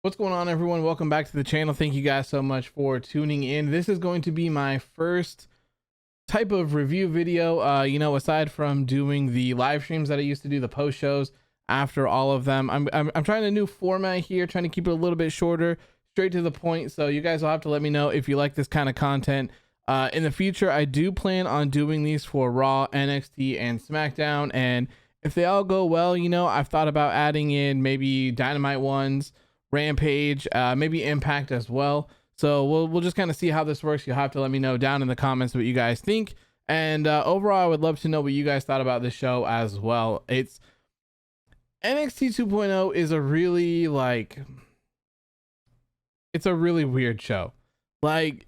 What's going on, everyone? Welcome back to the channel. Thank you guys so much for tuning in. This is going to be my first type of review video, aside from doing the live streams that I used to do, the post shows after all of them. I'm trying a new format here, trying to keep it a little bit shorter, straight to the point. So you guys will have to let me know if you like this kind of content. In the future, I do plan on doing these for Raw, NXT, and SmackDown. And if they all go well, I've thought about adding in maybe Dynamite ones, Rampage, maybe Impact as well. So we'll just kind of see how this works. You'll have to let me know down in the comments what you guys think. And overall, I would love to know what you guys thought about this show as well. It's NXT 2.0 is a really it's a really weird show. Like,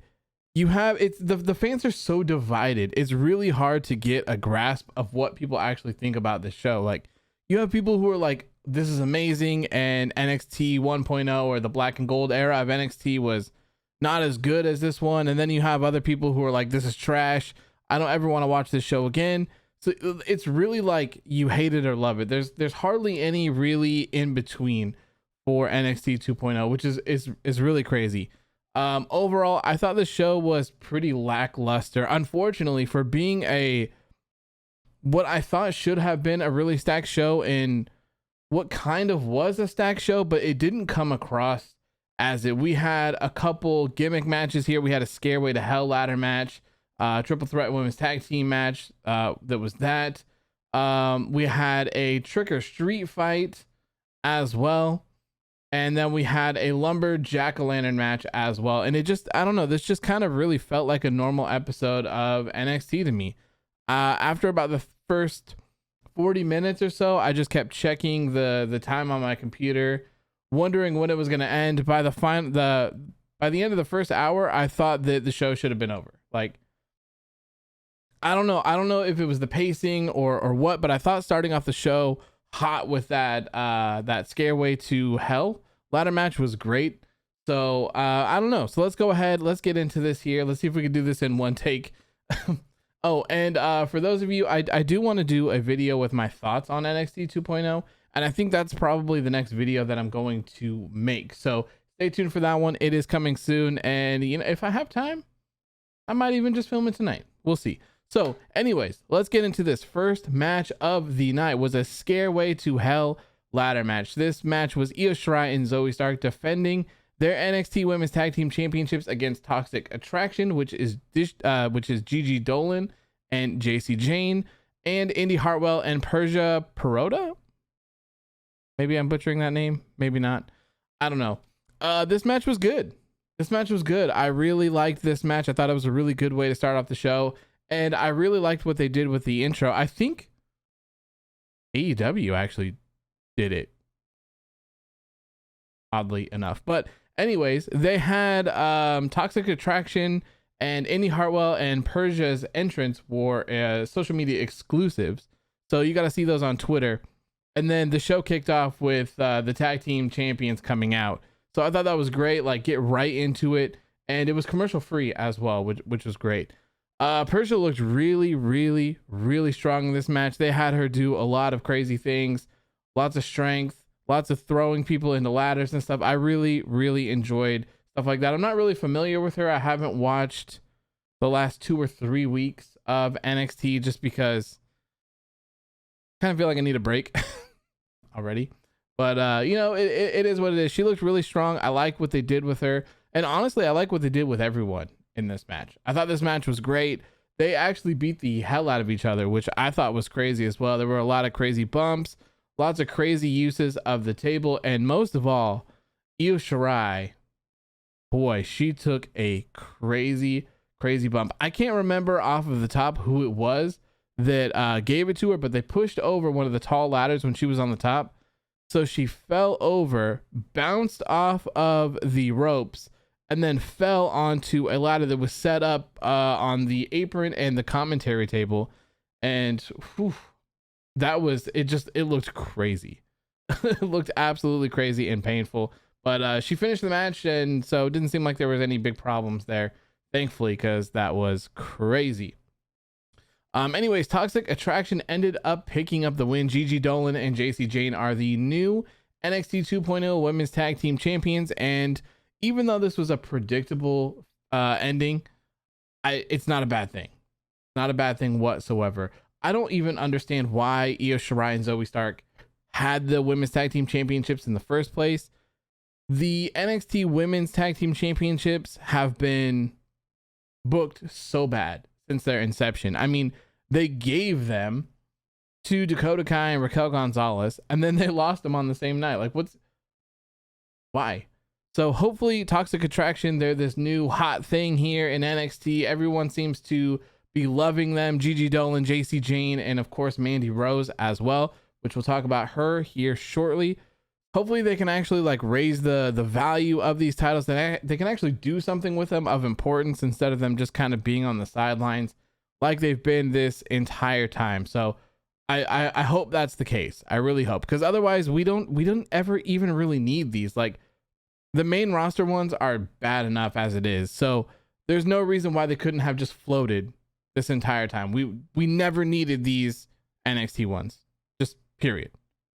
the fans are so divided. It's really hard to get a grasp of what people actually think about this show. Like, you have people who are like, this is amazing, and NXT 1.0 or the black and gold era of NXT was not as good as this one. And then you have other people who are like, this is trash, I don't ever want to watch this show again. So it's really like you hate it or love it. There's hardly any really in between for NXT 2.0, which is really crazy. Overall, I thought the show was pretty lackluster, unfortunately, for being what I thought should have been a really stacked show, and what kind of was a stacked show, but it didn't come across as it. We had a couple gimmick matches here. We had a Scareway to Hell ladder match, triple threat women's tag team match. That we had a trick or street fight as well. And then we had a lumber jack-o'-lantern match as well. And it just, I don't know, this just kind of really felt like a normal episode of NXT to me. After about the first 40 minutes or so, I just kept checking the time on my computer, wondering when it was going to end. By the end of the first hour, I thought that the show should have been over. Like, I don't know if it was the pacing or what, but I thought starting off the show hot with that Scareway to Hell ladder match was great. So I don't know. So let's go ahead. Let's get into this here. Let's see if we can do this in one take. Oh, and for those of you, I do want to do a video with my thoughts on NXT 2.0, and I think that's probably the next video that I'm going to make. So stay tuned for that one. It is coming soon, and if I have time, I might even just film it tonight. We'll see. So anyways, let's get into this. First match of the night was a Scareway to Hell ladder match. This match was Io Shirai and Zoey Stark defending their NXT Women's Tag Team Championships against Toxic Attraction, which is Gigi, Dolin, and Jacy, Jayne, and Indi, Hartwell, and Persia, Pirotta. Maybe I'm butchering that name. Maybe not. I don't know. This match was good. I really liked this match. I thought it was a really good way to start off the show, and I really liked what they did with the intro. I think AEW actually did it, oddly enough. But anyways, they had Toxic Attraction and Indi, Hartwell, and Persia's entrance were social media exclusives, so you got to see those on Twitter. And then the show kicked off with the tag team champions coming out. So I thought that was great. Like, get right into it, and it was commercial free as well, which was great. Persia looked really, really, really strong in this match. They had her do a lot of crazy things, lots of strength, lots of throwing people into ladders and stuff. I really, really enjoyed stuff like that. I'm not really familiar with her. I haven't watched the last 2 or 3 weeks of NXT just because I kind of feel like I need a break already. But it is what it is. She looked really strong. I like what they did with her, and honestly, I like what they did with everyone in this match. I thought this match was great. They actually beat the hell out of each other, which I thought was crazy as well. There were a lot of crazy bumps, lots of crazy uses of the table, and most of all, Io Shirai, boy, she took a crazy bump. I can't remember off of the top who it was that gave it to her, but they pushed over one of the tall ladders when she was on the top. So she fell over, bounced off of the ropes, and then fell onto a ladder that was set up on the apron and the commentary table. And whew, it looked crazy. It looked absolutely crazy and painful. But she finished the match, and so it didn't seem like there was any big problems there, thankfully, because that was crazy. Anyways, Toxic Attraction ended up picking up the win. Gigi, Dolin, and Jacy, Jayne are the new NXT 2.0 Women's Tag Team Champions. And even though this was a predictable ending, it's not a bad thing. Not a bad thing whatsoever. I don't even understand why Io Shirai and Zoey Stark had the Women's Tag Team Championships in the first place. The NXT Women's Tag Team Championships have been booked so bad since their inception. I mean, they gave them to Dakota Kai and Raquel Gonzalez, and then they lost them on the same night. Like, why? So hopefully Toxic Attraction, they're this new hot thing here in NXT. Everyone seems to be loving them. Gigi, Dolin, Jacy, Jayne, and of course Mandy Rose as well, which we'll talk about her here shortly. Hopefully they can actually like raise the value of these titles, that they can actually do something with them of importance instead of them just kind of being on the sidelines like they've been this entire time. So I hope that's the case. I really hope, because otherwise we don't ever even really need these. Like, the main roster ones are bad enough as it is, so there's no reason why they couldn't have just floated this entire time. We never needed these NXT ones, just period.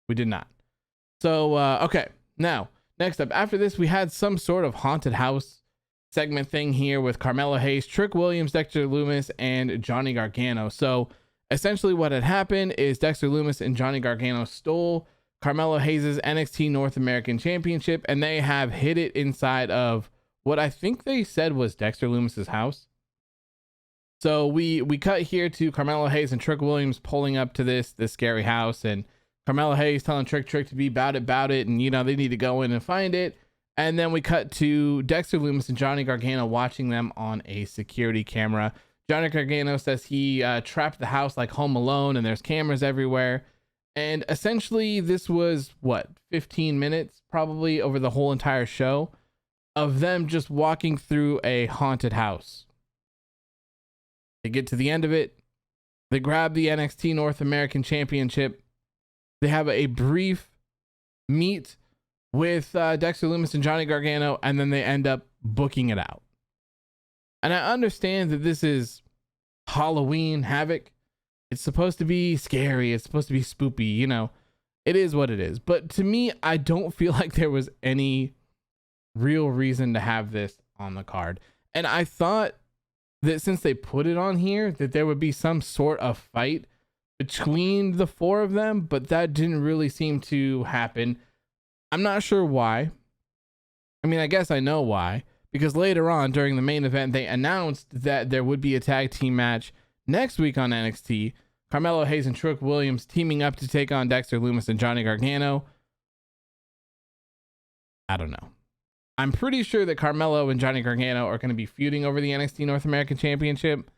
We did not. So okay, now next up, after this we had some sort of haunted house segment thing here with Carmelo Hayes, Trick Williams, Dexter Lumis, and Johnny Gargano. So essentially what had happened is Dexter Lumis and Johnny Gargano stole Carmelo Hayes' NXT North American Championship, and they have hid it inside of what I think they said was Dexter Lumis' house. So we cut here to Carmelo Hayes and Trick Williams pulling up to this scary house, and Carmelo Hayes telling Trick to be about it, and you know they need to go in and find it. And then we cut to Dexter Lumis and Johnny Gargano watching them on a security camera. Johnny Gargano says he trapped the house like Home Alone, and there's cameras everywhere. And essentially this was, what, 15 minutes probably over the whole entire show of them just walking through a haunted house. They get to the end of it. They grab the NXT North American Championship. They have a brief meet with Dexter Lumis and Johnny Gargano, and then they end up booking it out. And I understand that this is Halloween Havoc. It's supposed to be scary. It's supposed to be spoopy. You know, it is what it is. But to me, I don't feel like there was any real reason to have this on the card. And I thought that since they put it on here, that there would be some sort of fight between the four of them, but that didn't really seem to happen. I'm not sure why. I mean, I guess I know why, because later on during the main event, they announced that there would be a tag team match next week on NXT. Carmelo Hayes and Trick Williams teaming up to take on Dexter Lumis and Johnny Gargano. I don't know. I'm pretty sure that Carmelo and Johnny Gargano are going to be feuding over the NXT North American Championship,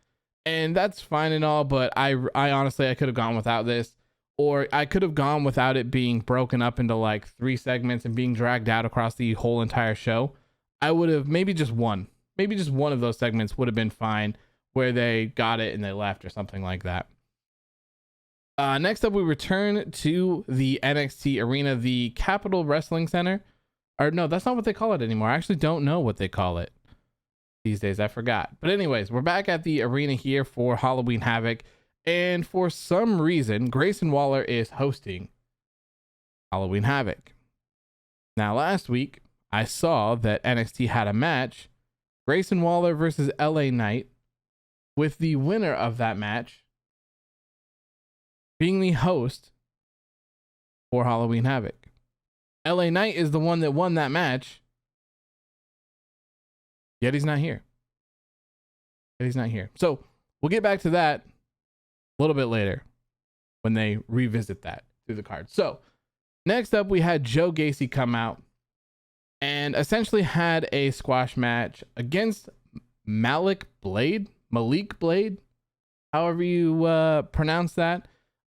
and that's fine and all, but I honestly, I could have gone without this, or I could have gone without it being broken up into like 3 segments and being dragged out across the whole entire show. I would have maybe just one of those segments would have been fine, where they got it and they left or something like that. Next up, we return to the NXT arena, the Capitol Wrestling Center. Or no, that's not what they call it anymore. I actually don't know what they call it these days. I forgot. But anyways, we're back at the arena here for Halloween Havoc. And for some reason, Grayson Waller is hosting Halloween Havoc. Now, last week, I saw that NXT had a match, Grayson Waller versus LA Knight, with the winner of that match being the host for Halloween Havoc. LA Knight is the one that won that match, yet he's not here. So we'll get back to that a little bit later when they revisit that through the card. So next up, we had Joe Gacy come out and essentially had a squash match against Malik Blade, however you pronounce that.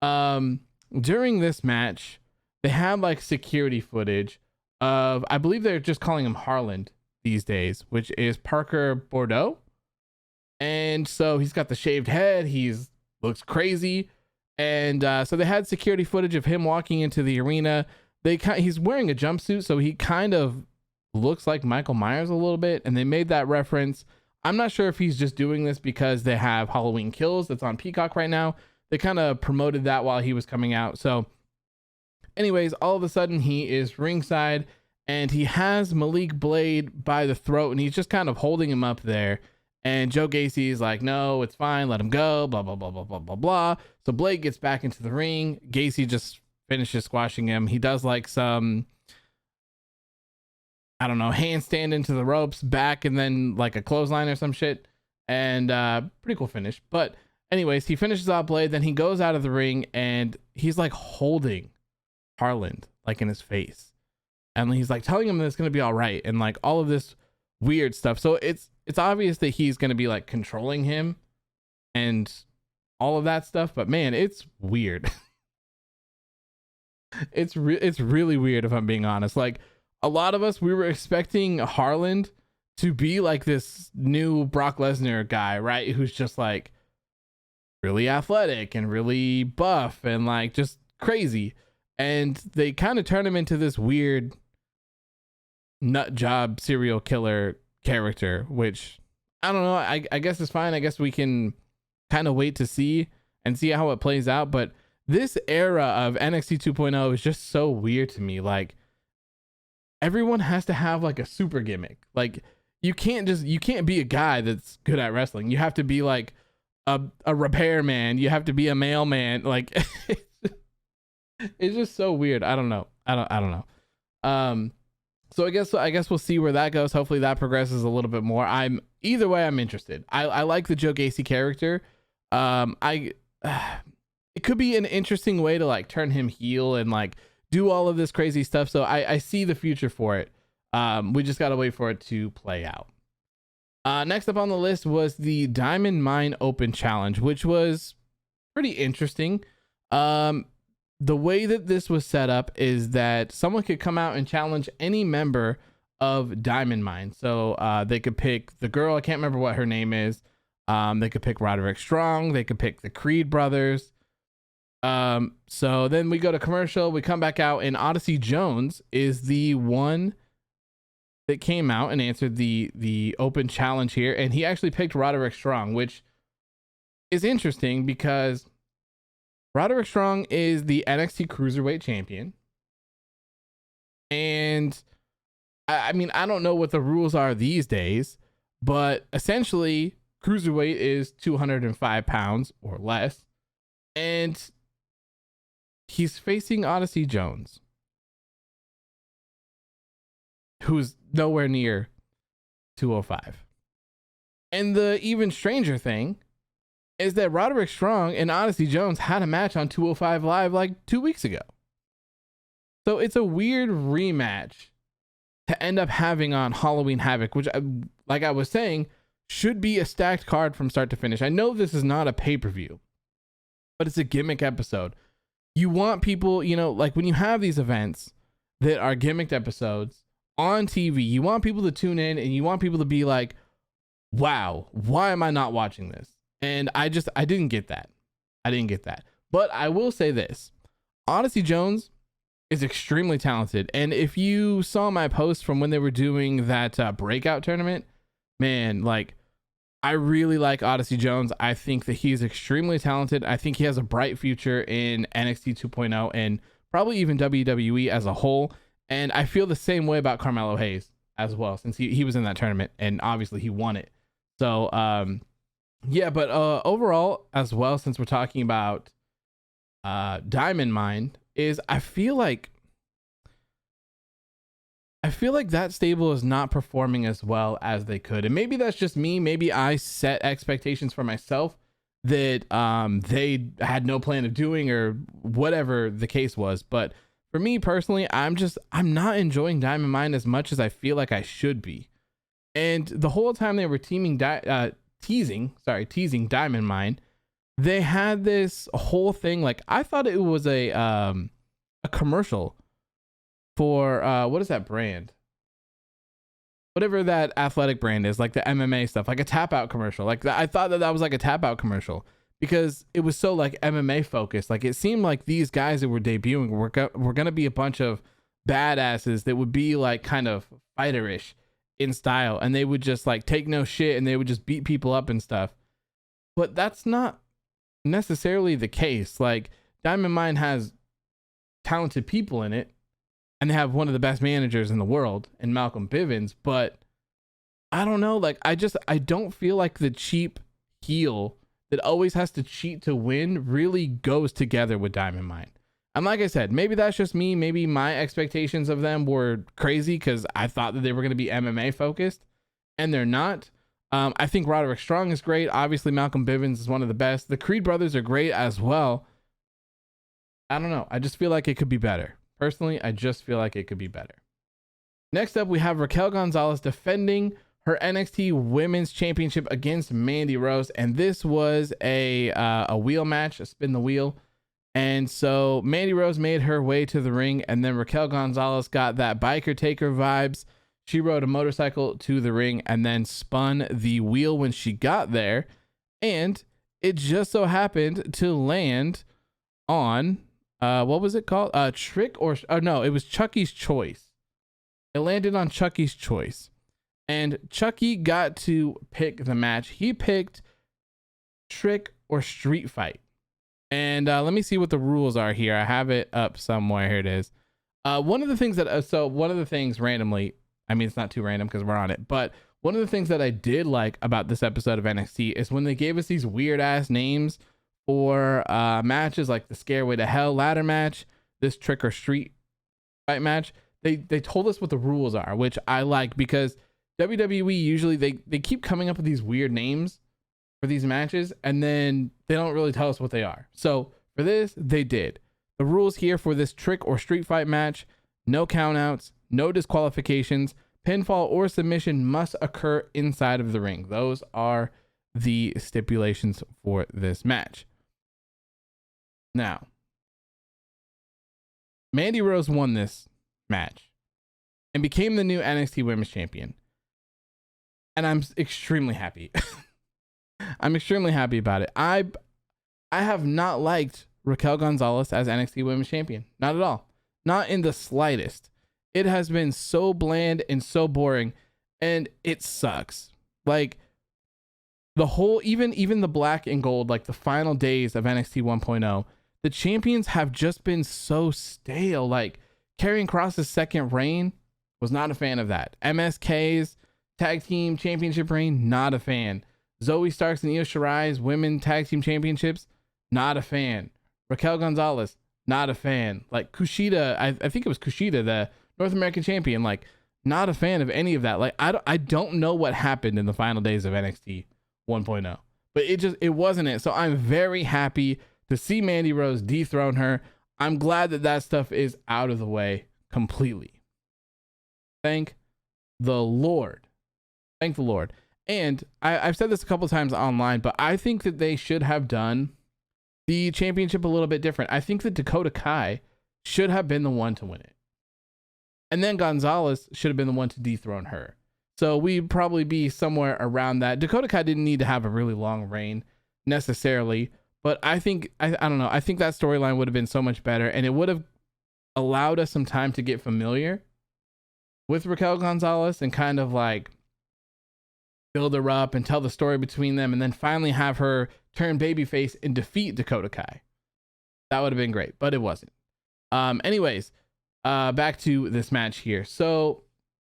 During this match, they had like security footage of, I believe they're just calling him Harland these days, which is Parker Bordeaux. And so he's got the shaved head. Looks crazy. And so they had security footage of him walking into the arena. He's wearing a jumpsuit, so he kind of looks like Michael Myers a little bit. And they made that reference. I'm not sure if he's just doing this because they have Halloween Kills that's on Peacock right now. They kind of promoted that while he was coming out. So anyways, all of a sudden he is ringside and he has Malik Blade by the throat and he's just kind of holding him up there. And Joe Gacy is like, no, it's fine. Let him go. Blah, blah, blah, blah, blah, blah, blah. So Blade gets back into the ring. Gacy just finishes squashing him. He does like some, I don't know, handstand into the ropes back and then like a clothesline or some shit. And pretty cool finish. But anyways, he finishes off Blade. Then he goes out of the ring and he's like holding Harland like in his face. And he's like telling him that it's going to be all right. And like all of this weird stuff. So it's obvious that he's going to be like controlling him and all of that stuff, but man, it's weird. It's really weird if I'm being honest. Like a lot of us, we were expecting Harland to be like this new Brock Lesnar guy, right? Who's just like really athletic and really buff and like just crazy. And they kind of turn him into this weird nut job serial killer character, which I don't know. I guess it's fine. I guess we can kind of wait to see how it plays out. But this era of NXT 2.0 is just so weird to me. Like everyone has to have like a super gimmick. Like you can't be a guy that's good at wrestling. You have to be like a repairman. You have to be a mailman. Like it's just so weird. I don't know. So I guess we'll see where that goes. Hopefully that progresses a little bit more. Either way, I'm interested. I like the Joe Gacy character. It could be an interesting way to like turn him heel and like do all of this crazy stuff. So I see the future for it. We just gotta wait for it to play out. Next up on the list was the Diamond Mine Open Challenge, which was pretty interesting. The way that this was set up is that someone could come out and challenge any member of Diamond Mine. So they could pick the girl. I can't remember what her name is. They could pick Roderick Strong. They could pick the Creed brothers. So then we go to commercial. We come back out and Odyssey Jones is the one that came out and answered the open challenge here. And he actually picked Roderick Strong, which is interesting because Roderick Strong is the NXT Cruiserweight champion. And I mean, I don't know what the rules are these days, but essentially Cruiserweight is 205 pounds or less. And he's facing Odyssey Jones, who's nowhere near 205. And the even stranger thing is that Roderick Strong and Odyssey Jones had a match on 205 Live like 2 weeks ago. So it's a weird rematch to end up having on Halloween Havoc, which, like I was saying, should be a stacked card from start to finish. I know this is not a pay-per-view, but it's a gimmick episode. You want people, you know, like when you have these events that are gimmicked episodes on TV, you want people to tune in and you want people to be like, wow, why am I not watching this? And I didn't get that. But I will say this. Odyssey Jones is extremely talented. And if you saw my post from when they were doing that breakout tournament, man, like I really like Odyssey Jones. I think that he's extremely talented. I think he has a bright future in NXT 2.0 and probably even WWE as a whole. And I feel the same way about Carmelo Hayes as well, since he was in that tournament and obviously he won it. So, yeah, but overall as well, since we're talking about Diamond Mine, is I feel like that stable is not performing as well as they could. And maybe that's just me. Maybe I set expectations for myself that they had no plan of doing or whatever the case was. But for me personally, I'm not enjoying Diamond Mine as much as I feel like I should be. And the whole time they were teasing Diamond Mine, they had this whole thing. Like I thought it was a commercial for what is that brand? Whatever that athletic brand is, like the MMA stuff, like a tap out commercial. Like I thought that was like a tap out commercial because it was so like MMA focused. Like it seemed like these guys that were debuting were going to be a bunch of badasses that would be like kind of fighterish in style, and they would just like take no shit and they would just beat people up and stuff. But that's not necessarily the case. Like Diamond Mine has talented people in it, and they have one of the best managers in the world in Malcolm Bivens, but I don't know, like I don't feel like the cheap heel that always has to cheat to win really goes together with Diamond Mine. And like I said, maybe that's just me. Maybe my expectations of them were crazy because I thought that they were going to be MMA focused, and they're not. I think Roderick Strong is great. Obviously, Malcolm Bivens is one of the best. The Creed brothers are great as well. I don't know. I just feel like it could be better. Personally, I just feel like it could be better. Next up, we have Raquel Gonzalez defending her NXT Women's Championship against Mandy Rose, and this was a wheel match, a spin the wheel. And so Mandy Rose made her way to the ring, and then Raquel Gonzalez got that biker taker vibes. She rode a motorcycle to the ring and then spun the wheel when she got there, and it just so happened to land on what was it called? Trick or no, it was Chucky's Choice. It landed on Chucky's Choice, and Chucky got to pick the match. He picked Trick or Street Fight. And let me see what the rules are here. I have it up somewhere. Here it is. One of the things randomly, I mean, it's not too random because we're on it, but one of the things that I did like about this episode of NXT is when they gave us these weird ass names for matches, like the Scareway to Hell ladder match, this Trick or Street Fight match. They told us what the rules are, which I like, because WWE usually they keep coming up with these weird names for these matches, and then they don't really tell us what they are. So for this, they did. The rules here for this Trick or Street Fight match: no countouts, no disqualifications, pinfall or submission must occur inside of the ring. Those are the stipulations for this match. Now, Mandy Rose won this match and became the new NXT Women's Champion. And I'm extremely happy. I'm extremely happy about it. I have not liked Raquel Gonzalez as NXT Women's Champion. Not at all. Not in the slightest. It has been so bland and so boring, and it sucks. Like the whole, even the black and gold, like the final days of NXT 1.0, the champions have just been so stale. Like Karrion Kross's second reign, was not a fan of that. MSK's tag team championship reign, not a fan. Zoey Starks and Io Shirai's women tag team championships, not a fan. Raquel Gonzalez, not a fan. Like Kushida, I think it was Kushida, the North American champion, like not a fan of any of that. Like I don't know what happened in the final days of NXT 1.0, but it wasn't it. So I'm very happy to see Mandy Rose dethrone her. I'm glad that stuff is out of the way completely. Thank the Lord. Thank the Lord. And I've said this a couple times online, but I think that they should have done the championship a little bit different. I think that Dakota Kai should have been the one to win it. And then Gonzalez should have been the one to dethrone her. So we'd probably be somewhere around that. Dakota Kai didn't need to have a really long reign necessarily, but I think, I don't know, I think that storyline would have been so much better, and it would have allowed us some time to get familiar with Raquel Gonzalez and kind of like build her up and tell the story between them, and then finally have her turn babyface and defeat Dakota Kai. That would have been great, but it wasn't. Anyways, back to this match here. So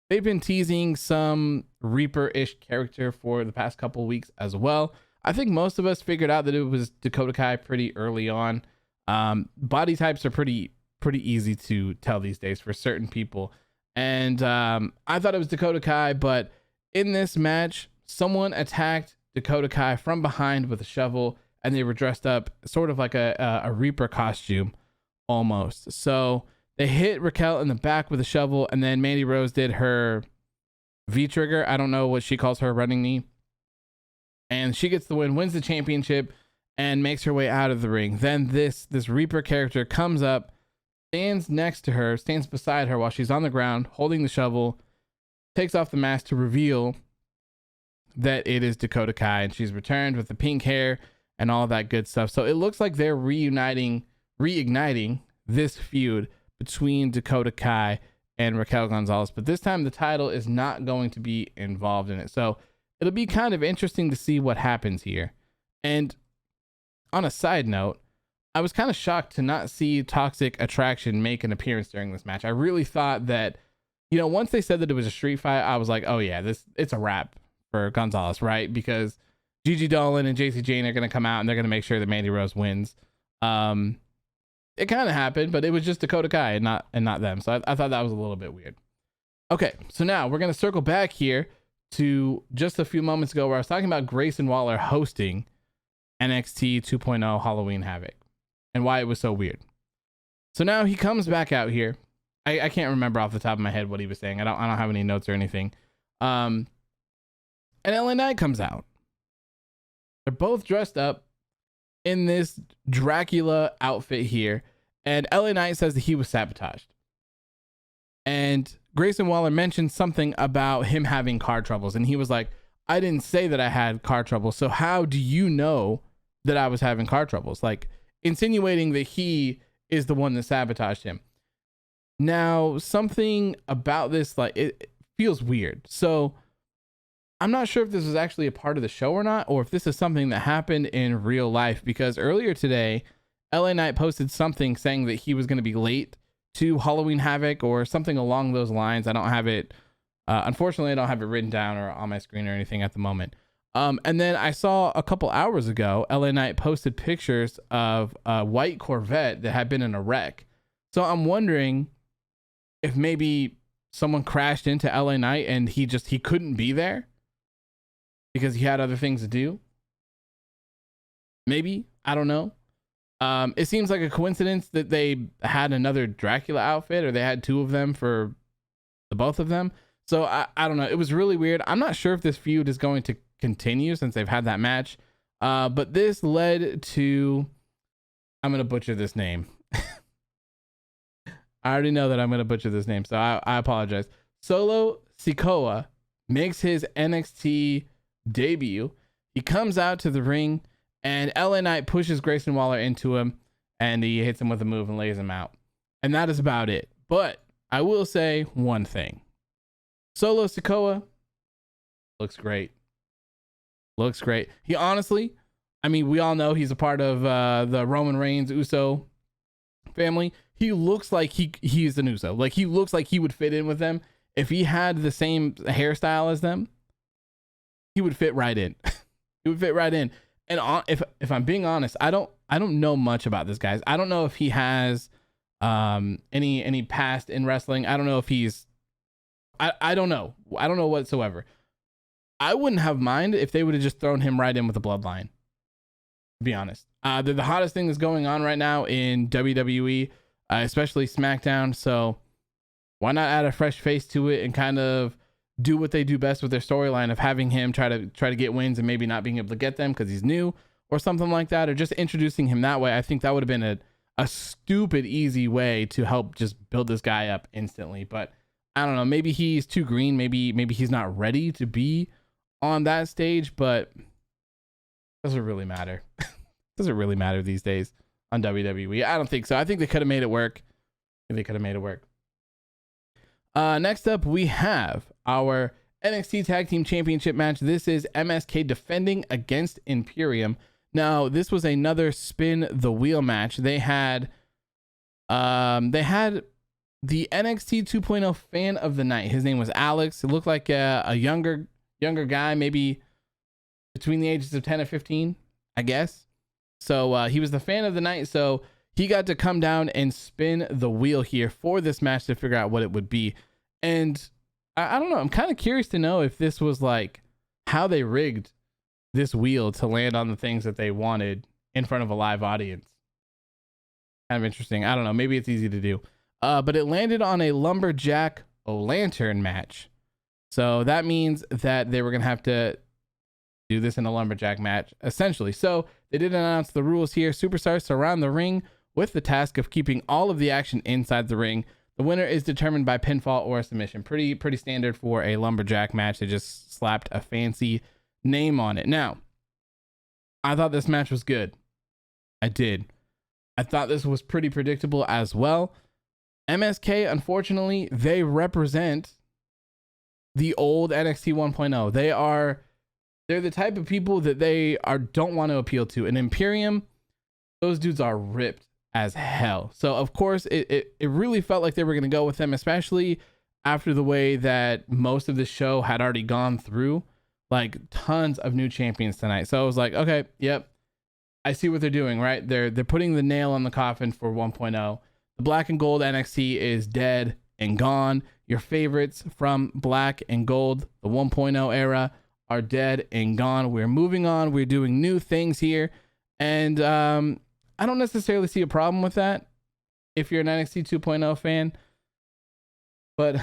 they've been teasing some Reaper-ish character for the past couple weeks as well. I think most of us figured out that it was Dakota Kai pretty early on. Body types are pretty easy to tell these days for certain people. And I thought it was Dakota Kai, but in this match, someone attacked Dakota Kai from behind with a shovel, and they were dressed up sort of like a Reaper costume almost. So they hit Raquel in the back with a shovel, and then Mandy Rose did her V-trigger. I don't know what she calls her running knee. And she gets the win, wins the championship, and makes her way out of the ring. Then this Reaper character comes up, stands next to her, stands beside her while she's on the ground holding the shovel, takes off the mask to reveal that it is Dakota Kai, and she's returned with the pink hair and all that good stuff. So it looks like they're reigniting this feud between Dakota Kai and Raquel Gonzalez, but this time the title is not going to be involved in it. So it'll be kind of interesting to see what happens here. And on a side note, I was kind of shocked to not see Toxic Attraction make an appearance during this match. I really thought that, once they said that it was a street fight, I was like, oh yeah, it's a wrap for Gonzalez, right? Because Gigi, Dolin, and Jacy Jayne are going to come out and they're going to make sure that Mandy Rose wins. It kind of happened, but it was just Dakota Kai and not them. So I thought that was a little bit weird. Okay, so now we're going to circle back here to just a few moments ago where I was talking about Grayson Waller hosting NXT 2.0 Halloween Havoc and why it was so weird. So now he comes back out here. I can't remember off the top of my head what he was saying. I don't have any notes or anything. And LA Knight comes out. They're both dressed up in this Dracula outfit here. And LA Knight says that he was sabotaged. And Grayson Waller mentioned something about him having car troubles. And he was like, I didn't say that I had car troubles. So how do you know that I was having car troubles? Like, insinuating that he is the one that sabotaged him. Now, something about this, like, it feels weird. So I'm not sure if this was actually a part of the show or not, or if this is something that happened in real life, because earlier today, LA Knight posted something saying that he was going to be late to Halloween Havoc or something along those lines. I don't have it. Unfortunately, I don't have it written down or on my screen or anything at the moment. And then I saw a couple hours ago, LA Knight posted pictures of a white Corvette that had been in a wreck. So I'm wondering if maybe someone crashed into LA Knight and he couldn't be there because he had other things to do. Maybe, I don't know. It seems like a coincidence that they had another Dracula outfit, or they had two of them for the both of them. So I don't know. It was really weird. I'm not sure if this feud is going to continue since they've had that match. But this led to, I'm going to butcher this name. I already know that I'm going to butcher this name, so I apologize. Solo Sikoa makes his NXT debut. He comes out to the ring, and LA Knight pushes Grayson Waller into him, and he hits him with a move and lays him out. And that is about it. But I will say one thing. Solo Sikoa looks great. Looks great. He honestly, I mean, we all know he's a part of the Roman Reigns Uso family. He looks like he's an Uso. Like, he looks like he would fit in with them. If he had the same hairstyle as them, he would fit right in. He would fit right in. And if I'm being honest, I don't know much about this guy. I don't know if he has any past in wrestling. I don't know if he's I don't know. I don't know whatsoever. I wouldn't have mind if they would have just thrown him right in with the bloodline. To be honest. They're the hottest thing that's going on right now in WWE, especially SmackDown. So why not add a fresh face to it and kind of do what they do best with their storyline of having him try to get wins and maybe not being able to get them because he's new or something like that, or just introducing him that way. I think that would have been a stupid easy way to help just build this guy up instantly. But I don't know, maybe he's too green, maybe he's not ready to be on that stage, but doesn't really matter. Doesn't really matter these days on WWE. I don't think so. I think they could have made it work. Next up, we have our NXT Tag Team Championship match. This is MSK defending against Imperium. Now, this was another spin the wheel match. They had the NXT 2.0 fan of the night. His name was Alex. It looked like a younger guy, maybe between the ages of 10 and 15, I guess. So he was the fan of the night. So he got to come down and spin the wheel here for this match to figure out what it would be. And I don't know. I'm kind of curious to know if this was like how they rigged this wheel to land on the things that they wanted in front of a live audience. Kind of interesting. I don't know. Maybe it's easy to do. But it landed on a lumberjack lantern match. So that means that they were going to have to do this in a lumberjack match, essentially. So they did announce the rules here. Superstars surround the ring with the task of keeping all of the action inside the ring. The winner is determined by pinfall or submission. Pretty standard for a lumberjack match. They just slapped a fancy name on it. Now, I thought this match was good. I did. I thought this was pretty predictable as well. MSK, unfortunately, they represent the old NXT 1.0. They're the type of people that don't want to appeal to. An Imperium, those dudes are ripped as hell. So of course it really felt like they were going to go with them, especially after the way that most of the show had already gone through, like tons of new champions tonight. So I was like, okay, yep, I see what they're doing, right? They're putting the nail on the coffin for 1.0. The black and gold NXT is dead and gone. Your favorites from black and gold, the 1.0 era, are dead and gone. We're moving on. We're doing new things here. And I don't necessarily see a problem with that if you're an NXT 2.0 fan. But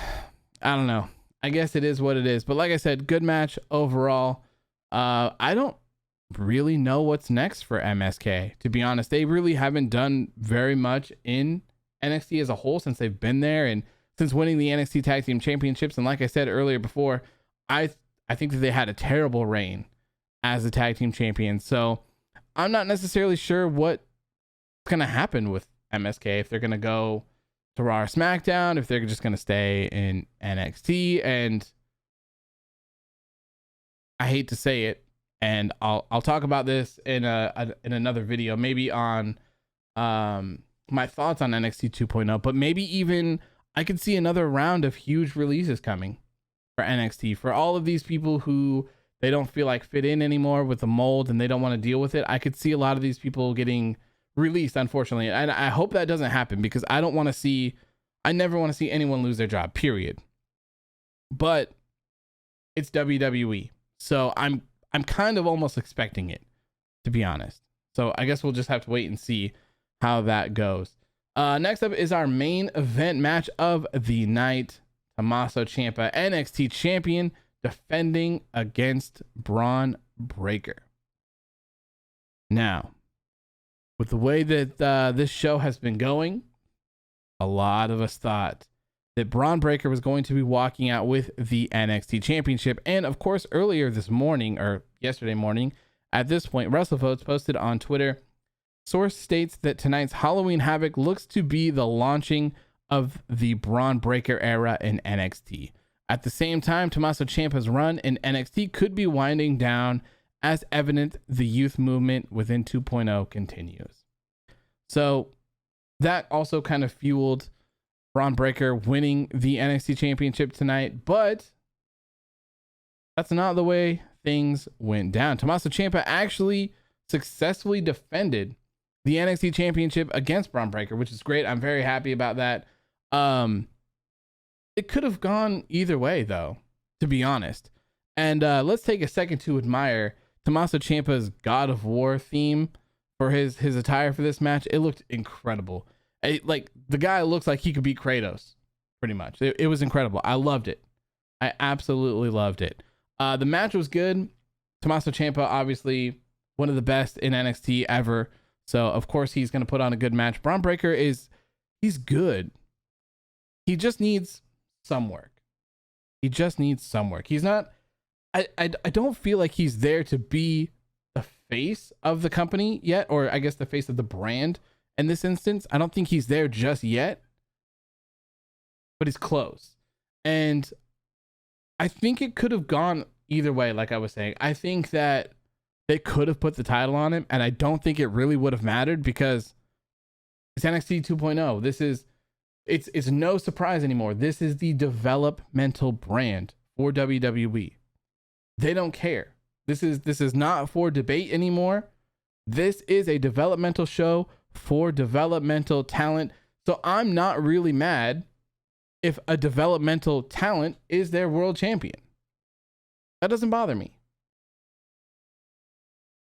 I don't know. I guess it is what it is. But like I said, good match overall. I don't really know what's next for MSK, to be honest. They really haven't done very much in NXT as a whole since they've been there and since winning the NXT Tag Team Championships. And like I said earlier before, I think that they had a terrible reign as the tag team champions. So I'm not necessarily sure what's going to happen with MSK, if they're going to go to Raw or SmackDown, if they're just going to stay in NXT. And I hate to say it, and I'll talk about this in another video, maybe on my thoughts on NXT 2.0, but maybe even I could see another round of huge releases coming for NXT, for all of these people who they don't feel like fit in anymore with the mold and they don't want to deal with it. I could see a lot of these people getting released, unfortunately. And I hope that doesn't happen, because I never want to see anyone lose their job, period. But it's WWE. So I'm kind of almost expecting it, to be honest. So I guess we'll just have to wait and see how that goes. Next up is our main event match of the night. Tommaso Ciampa, NXT champion, defending against Braun Breaker. Now, with the way that this show has been going, a lot of us thought that Braun Breaker was going to be walking out with the NXT championship. And of course, earlier this morning, or yesterday morning, at this point, WrestleVotes posted on Twitter, source states that tonight's Halloween Havoc looks to be the launching of the Braun Breaker era in NXT. At the same time, Tommaso Ciampa's run in NXT could be winding down, as evident the youth movement within 2.0 continues. So that also kind of fueled Braun Breaker winning the NXT championship tonight, but that's not the way things went down. Tommaso Ciampa actually successfully defended the NXT championship against Braun Breaker, which is great. I'm very happy about that. It could have gone either way, though, to be honest. And let's take a second to admire Tommaso Ciampa's God of War theme for his attire for this match. It looked incredible. Like, the guy looks like he could beat Kratos, pretty much. It was incredible. I loved it. I absolutely loved it. The match was good. Tommaso Ciampa, obviously one of the best in NXT ever. So, of course, he's going to put on a good match. Braun Breaker he's good. He just needs some work. He's not, I don't feel like he's there to be the face of the company yet, or I guess the face of the brand in this instance. I don't think he's there just yet, but he's close. And I think it could have gone either way, like I was saying. I think that they could have put the title on him, and I don't think it really would have mattered, because it's NXT 2.0. It's no surprise anymore. This is the developmental brand for WWE. They don't care. This is not for debate anymore. This is a developmental show for developmental talent. So I'm not really mad if a developmental talent is their world champion. That doesn't bother me.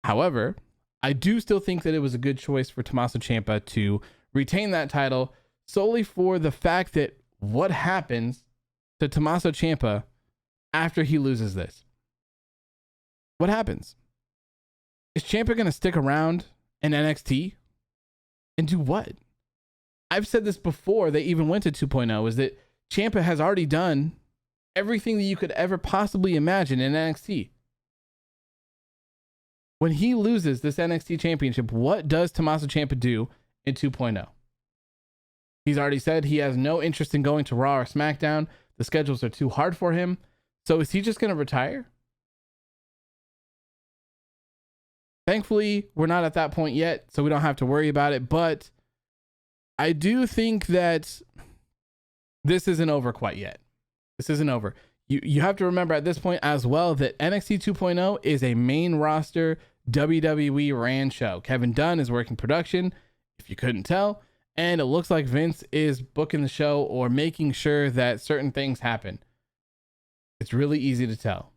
However, I do still think that it was a good choice for Tommaso Ciampa to retain that title, solely for the fact that what happens to Tommaso Ciampa after he loses this? What happens? Is Ciampa going to stick around in NXT and do what? I've said this before they even went to 2.0, is that Ciampa has already done everything that you could ever possibly imagine in NXT. When he loses this NXT championship, what does Tommaso Ciampa do in 2.0? He's already said he has no interest in going to Raw or SmackDown. The schedules are too hard for him. So is he just going to retire? Thankfully, we're not at that point yet, so we don't have to worry about it. But I do think that this isn't over quite yet. This isn't over. You have to remember at this point as well that NXT 2.0 is a main roster WWE ran show. Kevin Dunn is working production, if you couldn't tell, and it looks like Vince is booking the show or making sure that certain things happen. It's really easy to tell.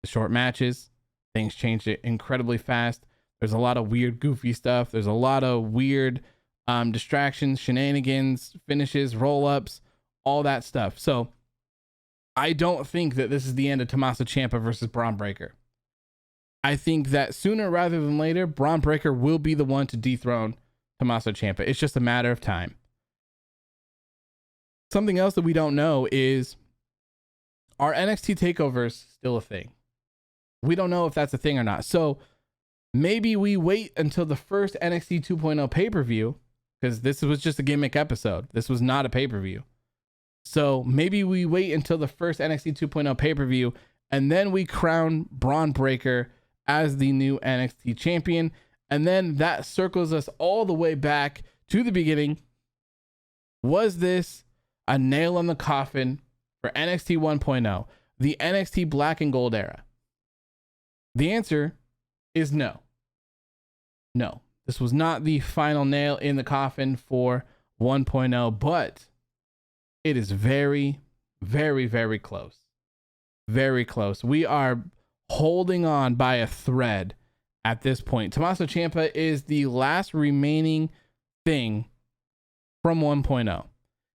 The short matches, things change it incredibly fast. There's a lot of weird, goofy stuff. There's a lot of weird distractions, shenanigans, finishes, roll-ups, all that stuff. So I don't think that this is the end of Tommaso Ciampa versus Braun Breaker. I think that sooner rather than later, Braun Breaker will be the one to dethrone Tommaso Ciampa. It's just a matter of time. Something else that we don't know is, are NXT takeovers still a thing? We don't know if that's a thing or not. So maybe we wait until the first NXT 2.0 pay-per-view, because this was just a gimmick episode. This was not a pay-per-view. So maybe we wait until the first NXT 2.0 pay-per-view, and then we crown Braun Breaker as the new NXT champion. And then that circles us all the way back to the beginning. Was this a nail in the coffin for NXT 1.0, the NXT Black and Gold era? The answer is no. No, this was not the final nail in the coffin for 1.0, but it is very, very, very close. Very close. We are holding on by a thread at this point. Tommaso Ciampa is the last remaining thing from 1.0.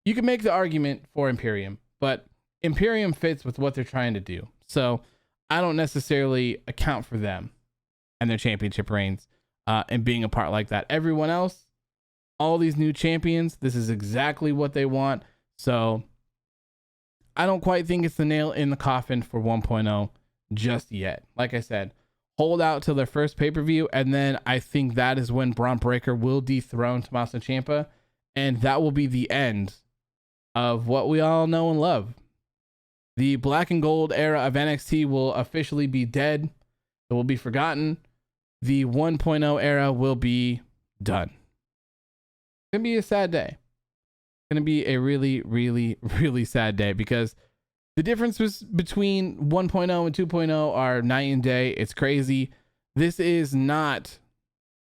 You can make the argument for Imperium, but Imperium fits with what they're trying to do. So I don't necessarily account for them and their championship reigns and being a part like that. Everyone else, all these new champions, this is exactly what they want. So I don't quite think it's the nail in the coffin for 1.0 just yet. Like I said, hold out till their first pay-per-view, and then I think that is when Braun Breaker will dethrone Tommaso Ciampa, and that will be the end of what we all know and love. The Black and Gold era of NXT will officially be dead. It will be forgotten. The 1.0 era will be done. It's going to be a sad day. It's going to be a really, really, really sad day, because the differences between 1.0 and 2.0 are night and day. It's crazy. This is not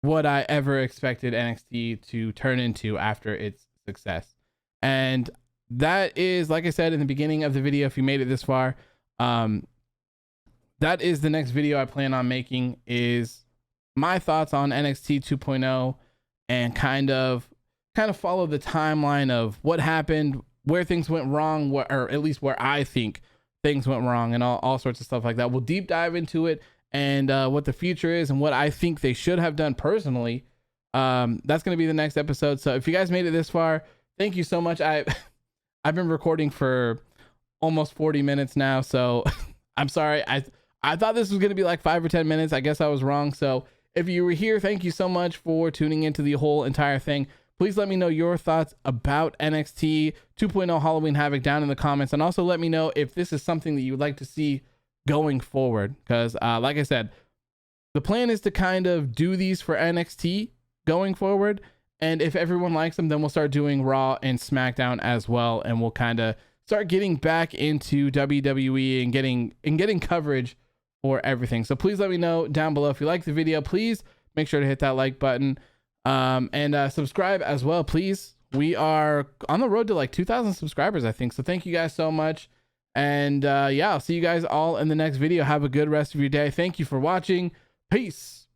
what I ever expected NXT to turn into after its success. And that is, like I said in the beginning of the video, if you made it this far, that is the next video I plan on making, is my thoughts on NXT 2.0 and kind of follow the timeline of what happened, where things went wrong, or at least where I think things went wrong, and all sorts of stuff like that. We'll deep dive into it and what the future is and what I think they should have done personally. That's going to be the next episode. So if you guys made it this far, thank you so much. I've been recording for almost 40 minutes now, so I'm sorry. I thought this was going to be like 5 or 10 minutes. I guess I was wrong. So if you were here, thank you so much for tuning into the whole entire thing. Please let me know your thoughts about NXT 2.0 Halloween Havoc down in the comments. And also let me know if this is something that you would like to see going forward. Because like I said, the plan is to kind of do these for NXT going forward. And if everyone likes them, then we'll start doing Raw and SmackDown as well. And we'll kind of start getting back into WWE and getting coverage for everything. So please let me know down below if you like the video. Please make sure to hit that like button. And subscribe as well, please. We are on the road to like 2,000 subscribers, I think. So thank you guys so much. And yeah, I'll see you guys all in the next video. Have a good rest of your day. Thank you for watching. Peace.